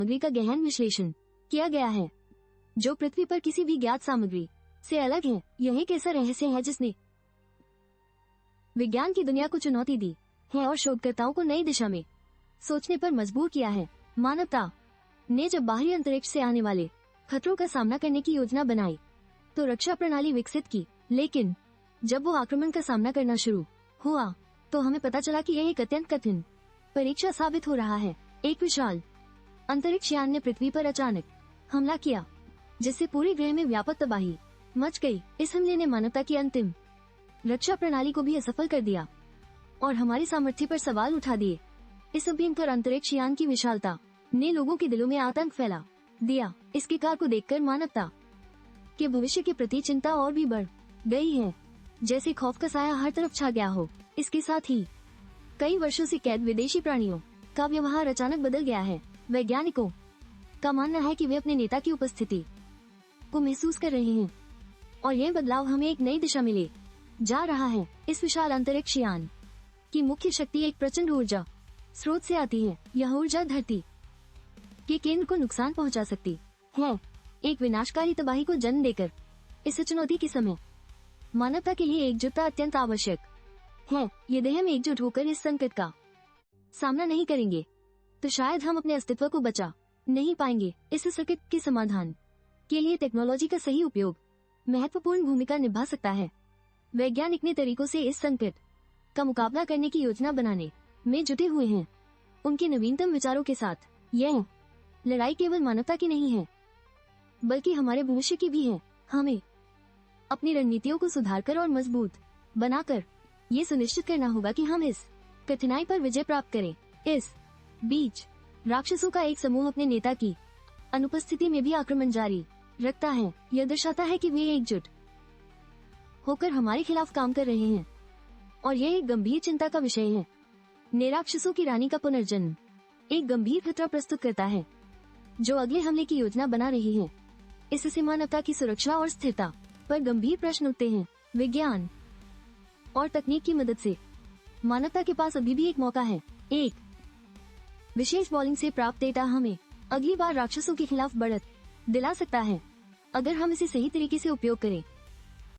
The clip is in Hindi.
सामग्री का गहन विश्लेषण किया गया है जो पृथ्वी पर किसी भी ज्ञात सामग्री से अलग है। यह एक ऐसा रहस्य है जिसने विज्ञान की दुनिया को चुनौती दी है और शोधकर्ताओं को नई दिशा में सोचने पर मजबूर किया है। मानवता ने जब बाहरी अंतरिक्ष से आने वाले खतरों का सामना करने की योजना बनाई तो रक्षा प्रणाली विकसित की, लेकिन जब वो आक्रमण का सामना करना शुरू हुआ तो हमें पता चला कि यह एक अत्यंत कठिन परीक्षा साबित हो रहा है। एक विशाल अंतरिक्ष यान ने पृथ्वी पर अचानक हमला किया जिससे पूरे ग्रह में व्यापक तबाही मच गई। इस हमले ने मानवता की अंतिम रक्षा प्रणाली को भी असफल कर दिया और हमारी सामर्थ्य पर सवाल उठा दिए। इस भयंकर अंतरिक्ष यान की विशालता ने लोगों के दिलों में आतंक फैला दिया। इसके कार को देखकर मानवता के भविष्य के प्रति चिंता और भी बढ़ गई है, जैसे खौफ का साया हर तरफ छा गया हो। इसके साथ ही कई वर्षों से कैद विदेशी प्राणियों का व्यवहार अचानक बदल गया है। वैज्ञानिकों का मानना है कि वे अपने नेता की उपस्थिति को महसूस कर रहे हैं और यह बदलाव हमें एक नई दिशा में ले जा रहा है। इस विशाल अंतरिक्ष यान की मुख्य शक्ति एक प्रचंड ऊर्जा स्रोत से आती है। यह ऊर्जा धरती के केंद्र को नुकसान पहुंचा सकती है, एक विनाशकारी तबाही को जन्म देकर। इस चुनौती के समय मानवता के लिए एकजुटता अत्यंत आवश्यक है। यदि हम एकजुट होकर इस संकट का सामना नहीं करेंगे तो शायद हम अपने अस्तित्व को बचा नहीं पाएंगे। इस संकट के समाधान के लिए टेक्नोलॉजी का सही उपयोग महत्वपूर्ण भूमिका निभा सकता है। वैज्ञानिक ने तरीकों से इस संकट का मुकाबला करने की योजना बनाने में जुटे हुए हैं। उनके नवीनतम विचारों के साथ यह लड़ाई केवल मानवता की नहीं है बल्कि हमारे भविष्य की भी है। हमें अपनी रणनीतियों को सुधारकर और मजबूत बनाकर ये सुनिश्चित करना होगा कि हम इस कठिनाई पर विजय प्राप्त करें। इस बीच राक्षसों का एक समूह अपने नेता की अनुपस्थिति में भी आक्रमण जारी रखता है। यह दर्शाता है कि वे एकजुट होकर हमारे खिलाफ काम कर रहे हैं और यह एक गंभीर चिंता का विषय है। राक्षसों की रानी का पुनर्जन्म एक गंभीर खतरा प्रस्तुत करता है जो अगले हमले की योजना बना रही है। इससे मानवता की सुरक्षा और स्थिरता पर गंभीर प्रश्न उठते हैं। विज्ञान और तकनीक की मदद से मानवता के पास अभी भी एक मौका है। एक विशेष बॉलिंग से प्राप्त डेटा हमें अगली बार राक्षसों के खिलाफ बढ़त दिला सकता है अगर हम इसे सही तरीके से उपयोग करें।